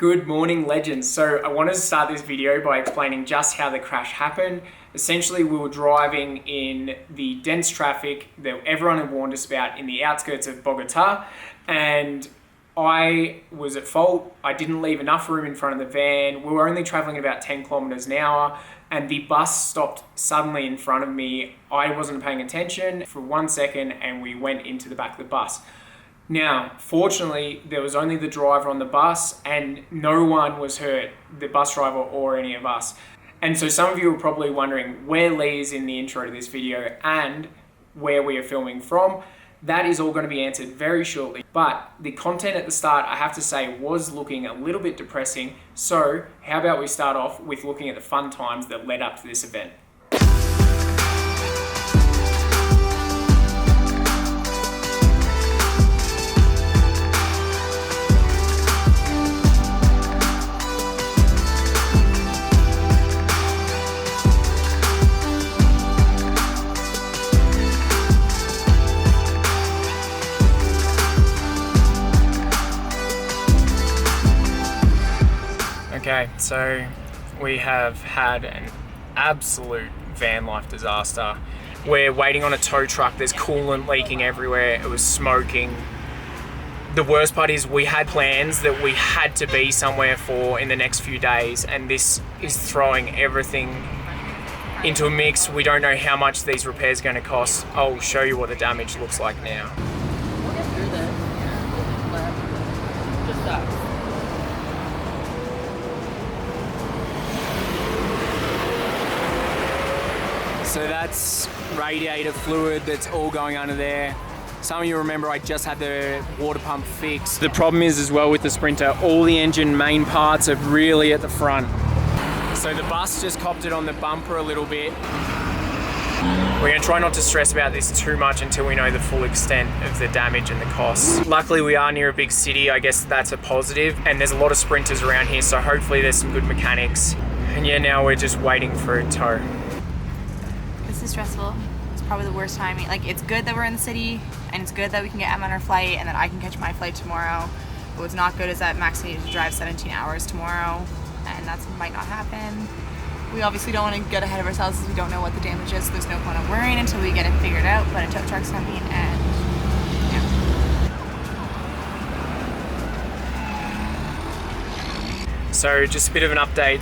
Good morning, legends. So I wanted to start this video by explaining just how the crash happened. Essentially, we were driving in the dense traffic that everyone had warned us about in the outskirts of Bogota, and I was at fault. I didn't leave enough room in front of the van. We were only traveling at about 10 kilometers an hour, and the bus stopped suddenly in front of me. I wasn't paying attention for 1 second, and we went into the back of the bus. Now, fortunately, there was only the driver on the bus and no one was hurt, the bus driver or any of us. And so some of you are probably wondering where Lee is in the intro to this video and where we are filming from. That is all going to be answered very shortly. But the content at the start, I have to say, was looking a little bit depressing. So how about we start off with looking at the fun times that led up to this event. Okay, so we have had an absolute van life disaster. We're waiting on a tow truck, there's coolant leaking everywhere, it was smoking. The worst part is we had plans that we had to be somewhere for in the next few days, and this is throwing everything into a mix. We don't know how much these repairs are going to cost. I'll show you what the damage looks like now. We'll get through this. Just sucks. So that's radiator fluid that's all going under there. Some of you remember I just had the water pump fixed. The problem is as well with the Sprinter, all the engine main parts are really at the front. So the bus just copped it on the bumper a little bit. We're going to try not to stress about this too much until we know the full extent of the damage and the costs. Luckily we are near a big city, I guess that's a positive, and there's a lot of Sprinters around here, so hopefully there's some good mechanics. And yeah, now we're just waiting for a tow. This is stressful. It's probably the worst timing. Like, it's good that we're in the city, and it's good that we can get Em on our flight, and that I can catch my flight tomorrow. But what's not good is that Max needs to drive 17 hours tomorrow, and that might not happen. We obviously don't want to get ahead of ourselves because we don't know what the damage is, so there's no point of worrying until we get it figured out, but a tow truck's coming, and yeah. So just a bit of an update.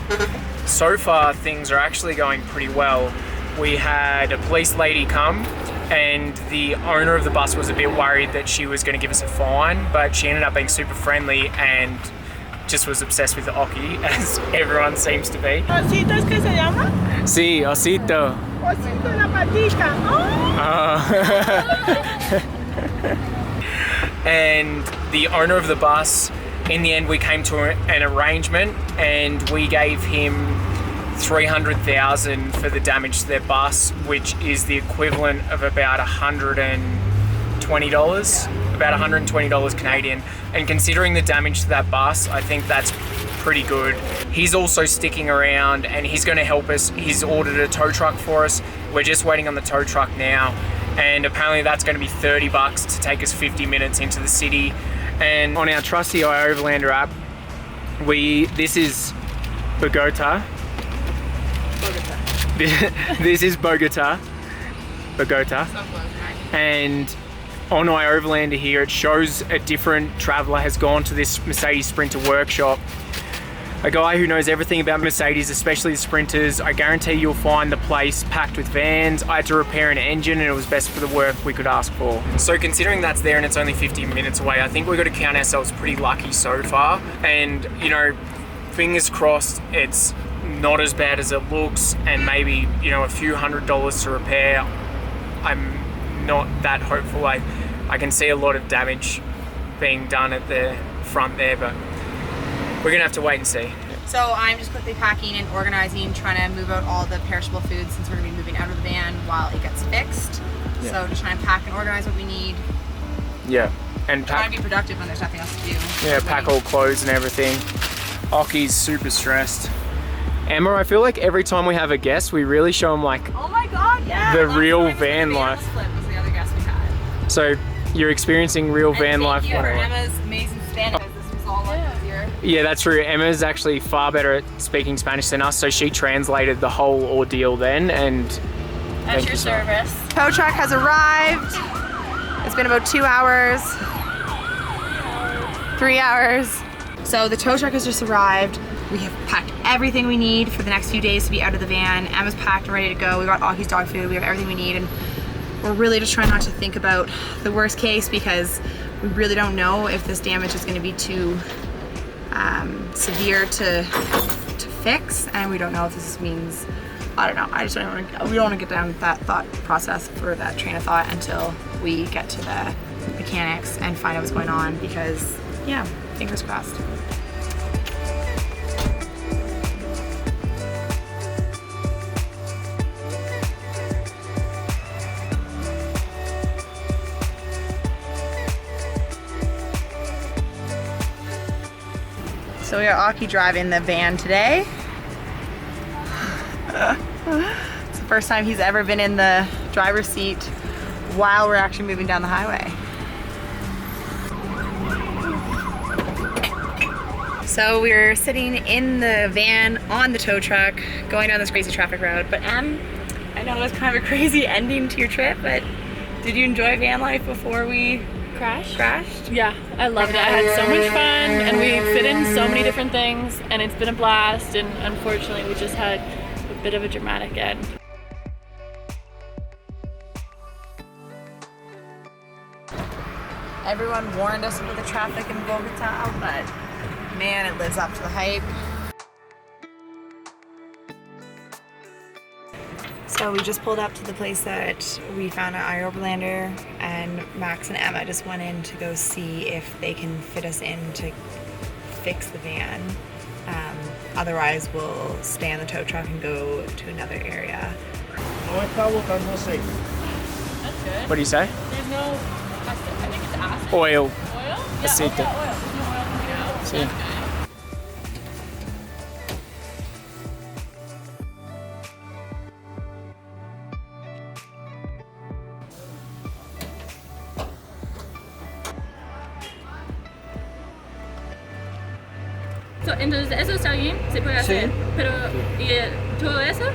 So far things are actually going pretty well. We had a police lady come, and the owner of the bus was a bit worried that she was going to give us a fine, but she ended up being super friendly and just was obsessed with the Oki, as everyone seems to be. ¿Osito es que se llama? Sí, Osito. Osito la patica. Oh. And the owner of the bus, in the end we came to an arrangement and we gave him $300,000 for the damage to their bus, which is the equivalent of about $120, about $120 Canadian. And considering the damage to that bus, I think that's pretty good. He's also sticking around and he's going to help us. He's ordered a tow truck for us. We're just waiting on the tow truck now, and apparently that's going to be $30 to take us 50 minutes into the city. And on our trusty iOverlander app, this is Bogota. This is Bogota, and on iOverlander here it shows a different traveller has gone to this Mercedes Sprinter workshop. A guy who knows everything about Mercedes, especially the Sprinters. I guarantee you'll find the place packed with vans. I had to repair an engine and it was best for the work we could ask for. So considering that's there and it's only 50 minutes away, I think we've got to count ourselves pretty lucky so far. And you know, fingers crossed it's not as bad as it looks, and maybe, you know, a few $100s to repair. I'm not that hopeful. I can see a lot of damage being done at the front there, but we're gonna have to wait and see. So I'm just quickly packing and organizing, trying to move out all the perishable foods since we're gonna be moving out of the van while it gets fixed. Yeah. So just trying to pack and organize what we need. Yeah, and trying to be productive when there's nothing else to do. Yeah, pack all clothes and everything. Oki's super stressed. Emma, I feel like every time we have a guest, we really show them like, oh my God, yeah, the real van life. Flip was the other guest we had. So you're experiencing real van life. Thank you for Emma's amazing stand-up. This was all a lot easier. Yeah, that's true. Emma's actually far better at speaking Spanish than us, so she translated the whole ordeal then, and At your service. Tow truck has arrived. It's been about 2 hours. 3 hours. So the tow truck has just arrived. We have packed everything we need for the next few days to be out of the van. Emma's packed and ready to go. We got Aki's dog food. We have everything we need, and we're really just trying not to think about the worst case because we really don't know if this damage is going to be too severe to fix, and we don't know if this means, I don't know, we don't want to get down that thought process for that train of thought until we get to the mechanics and find out what's going on, because yeah, fingers crossed. So we are Aki driving the van today. It's the first time he's ever been in the driver's seat while we're actually moving down the highway. So we're sitting in the van on the tow truck going down this crazy traffic road. But I know it was kind of a crazy ending to your trip, but did you enjoy van life before we crashed? Yeah, I loved it. I had so much fun, and we fit in so many different things, and it's been a blast, and unfortunately we just had a bit of a dramatic end. Everyone warned us about the traffic in Bogota, but man, it lives up to the hype. So we just pulled up to the place that we found an Overlander, and Max and Emma just went in to go see if they can fit us in to fix the van. Otherwise, we'll stay on the tow truck and go to another area. That's good. What do you say? There's no, I think it's acid. Oil. Oil? Yeah, Aceite. okay, oil. There's no oil coming out. Sí. That's good. Entonces, eso está bien, se puede hacer, Sí. pero ¿y todo eso?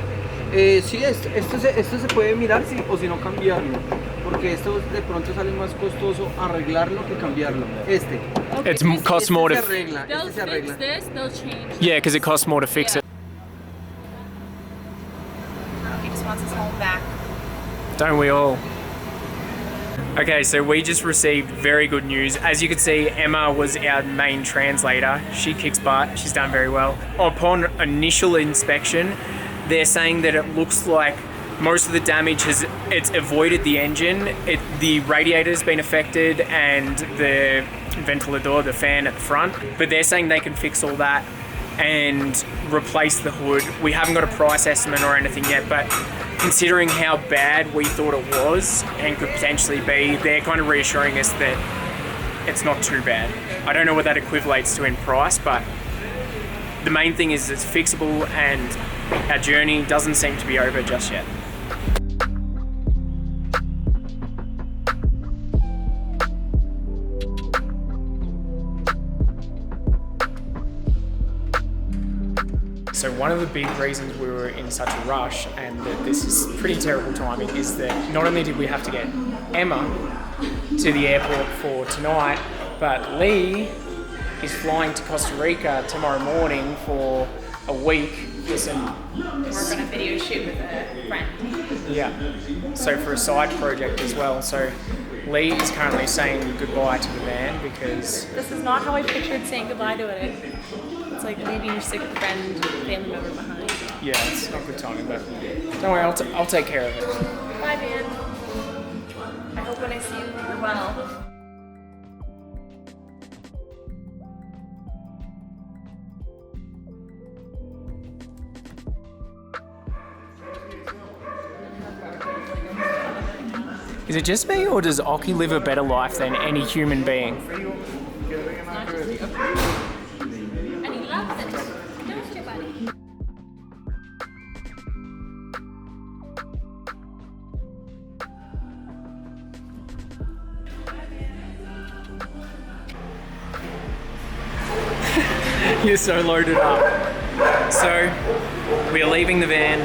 Sí, esto se puede mirar o si no cambiarlo, porque esto de pronto sale más costoso arreglarlo que cambiarlo. Okay. It costs more se to... arregla, They'll se fix arregla. this, they'll change. Yeah, because it costs more to fix Yeah. it. He just wants his home back. Don't we all? Okay, so we just received very good news. As you can see, Emma was our main translator. She kicks butt, she's done very well. Upon initial inspection, they're saying that it looks like most of the damage it's avoided the engine. The radiator's been affected and the ventilador, the fan at the front, but they're saying they can fix all that and replace the hood. We haven't got a price estimate or anything yet, but considering how bad we thought it was and could potentially be, they're kind of reassuring us that it's not too bad. I don't know what that equivalates to in price, but the main thing is it's fixable and our journey doesn't seem to be over just yet. So one of the big reasons we were in such a rush and that this is pretty terrible timing is that not only did we have to get Emma to the airport for tonight, but Lee is flying to Costa Rica tomorrow morning for a week for some... Work on a video shoot with a friend. Yeah, so for a side project as well. So Lee is currently saying goodbye to the van because... This is not how I pictured saying goodbye to it. It's like leaving your sick friend, family member behind. Yeah, it's not good timing, but don't worry, I'll take care of it. Bye, man. I hope when I see you, you're well. Is it just me, or does Oki live a better life than any human being? It's not just you. And he loves it. Don't you, buddy? You're so loaded up. So we are leaving the van,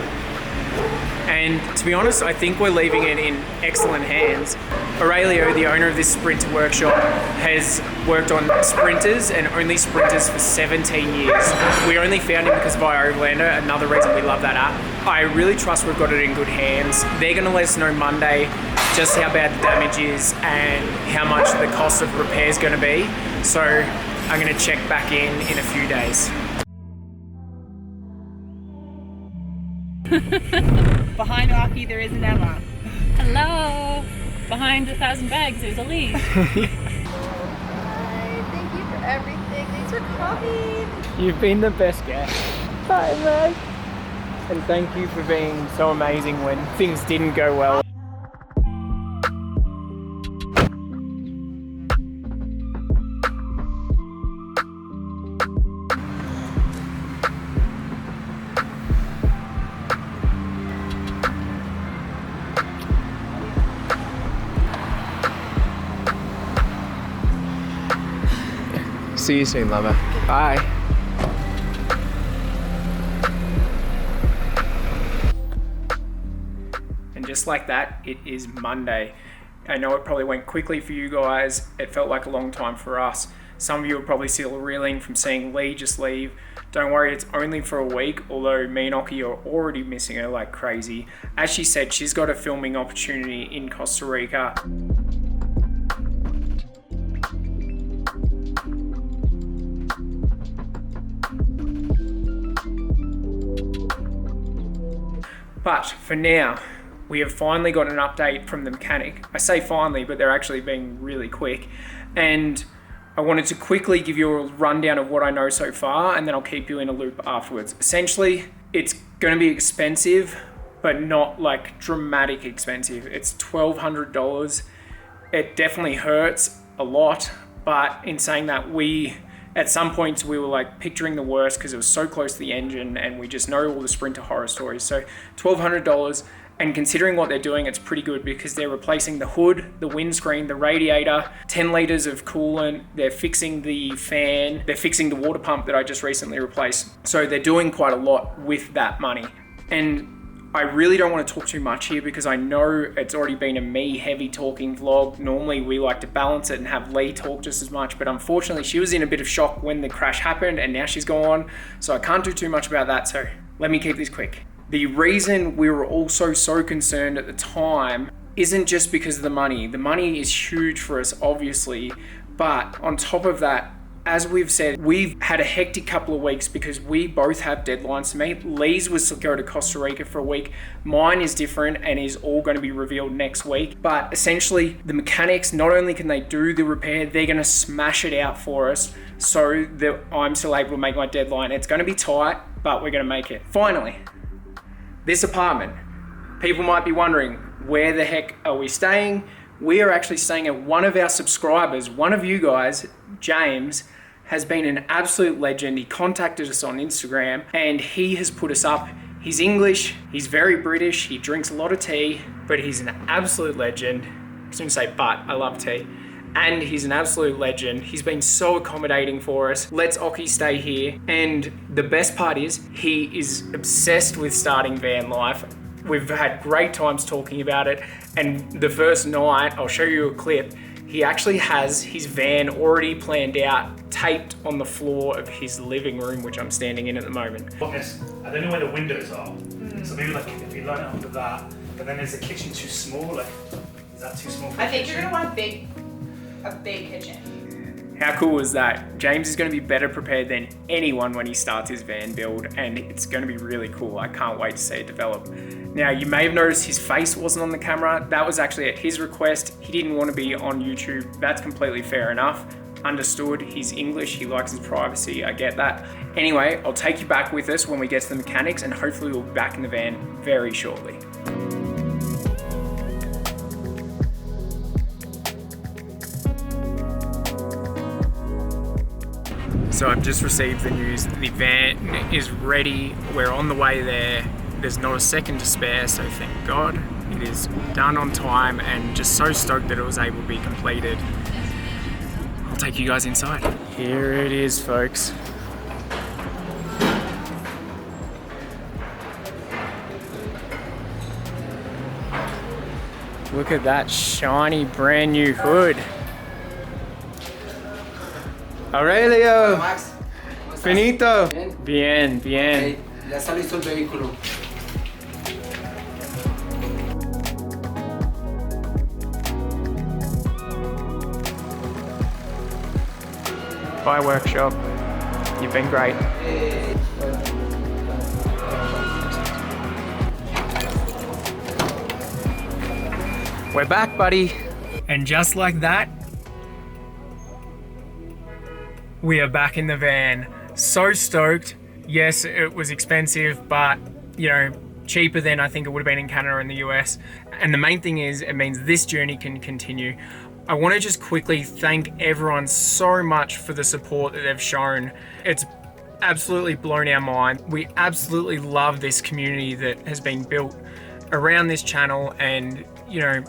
and to be honest, I think we're leaving it in excellent hands. Aurelio, the owner of this Sprinter workshop, has worked on Sprinters and only Sprinters for 17 years. We only found him because of iOverlander, another reason we love that app. I really trust we've got it in good hands. They're going to let us know Monday just how bad the damage is and how much the cost of repair is going to be. So I'm going to check back in a few days. Behind Aki, there is an Emma. Hello. Behind 1,000 bags, there's a Lee. Hi, thank you for everything. Thanks for coming. You've been the best guest. Hi, man. And thank you for being so amazing when things didn't go well. See you soon, lover. Bye. And just like that, it is Monday. I know it probably went quickly for you guys. It felt like a long time for us. Some of you are probably still reeling from seeing Lee just leave. Don't worry, it's only for a week, although me and Oki are already missing her like crazy. As she said, she's got a filming opportunity in Costa Rica. But for now, we have finally got an update from the mechanic. I say finally, but they're actually being really quick. And I wanted to quickly give you a rundown of what I know so far, and then I'll keep you in a loop afterwards. Essentially, it's going to be expensive, but not like dramatic expensive. It's $1,200. It definitely hurts a lot, but in saying that, at some points we were like picturing the worst because it was so close to the engine, and we just know all the Sprinter horror stories. So $1,200, and considering what they're doing, it's pretty good because they're replacing the hood, the windscreen, the radiator, 10 liters of coolant, they're fixing the fan, they're fixing the water pump that I just recently replaced. So they're doing quite a lot with that money. And I really don't want to talk too much here because I know it's already been a me heavy talking vlog. Normally we like to balance it and have Lee talk just as much, but unfortunately she was in a bit of shock when the crash happened and now she's gone. So I can't do too much about that. So let me keep this quick. The reason we were also so concerned at the time isn't just because of the money. The money is huge for us, obviously, but on top of that, as we've said, we've had a hectic couple of weeks because we both have deadlines to meet. Lee's was to go to Costa Rica for a week. Mine is different and is all going to be revealed next week. But essentially, the mechanics, not only can they do the repair, they're going to smash it out for us so that I'm still able to make my deadline. It's going to be tight, but we're going to make it. Finally, this apartment. People might be wondering, where the heck are we staying? We are actually staying at one of our subscribers, one of you guys, James, has been an absolute legend. He contacted us on Instagram and he has put us up. He's English, he's very British, he drinks a lot of tea, but he's an absolute legend. I was gonna say but, I love tea. And he's an absolute legend. He's been so accommodating for us. Lets Oki stay here. And the best part is, he is obsessed with starting van life. We've had great times talking about it. And the first night, I'll show you a clip, he actually has his van already planned out, taped on the floor of his living room, which I'm standing in at the moment. I don't know where the windows are. So maybe like if you line it up with that, but then is the kitchen too small? Like, is that too small for I the think kitchen? you're gonna want a big kitchen. How cool is that? James is going to be better prepared than anyone when he starts his van build, and it's going to be really cool. I can't wait to see it develop. Now, you may have noticed his face wasn't on the camera. That was actually at his request. He didn't want to be on YouTube. That's completely fair enough. Understood. He's English. He likes his privacy. I get that. Anyway, I'll take you back with us when we get to the mechanics, and hopefully we'll be back in the van very shortly. So I've just received the news that the van is ready. We're on the way there. There's not a second to spare, so thank God. It is done on time and just so stoked that it was able to be completed. I'll take you guys inside. Here it is, folks. Look at that shiny brand new hood. Aurelio, Max, finito. Bien. Bien, bien. Ya está listo el vehículo. Bye workshop. You've been great. We're back, buddy. And just like that, we are back in the van. So stoked. Yes, it was expensive, but you know, cheaper than I think it would have been in Canada and the US. And the main thing is, it means this journey can continue. I want to just quickly thank everyone so much for the support that they've shown. It's absolutely blown our mind. We absolutely love this community that has been built around this channel, and you know,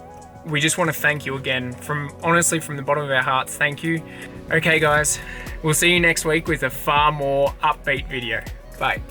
we just want to thank you again honestly from the bottom of our hearts. Thank you. Okay guys, we'll see you next week with a far more upbeat video. Bye.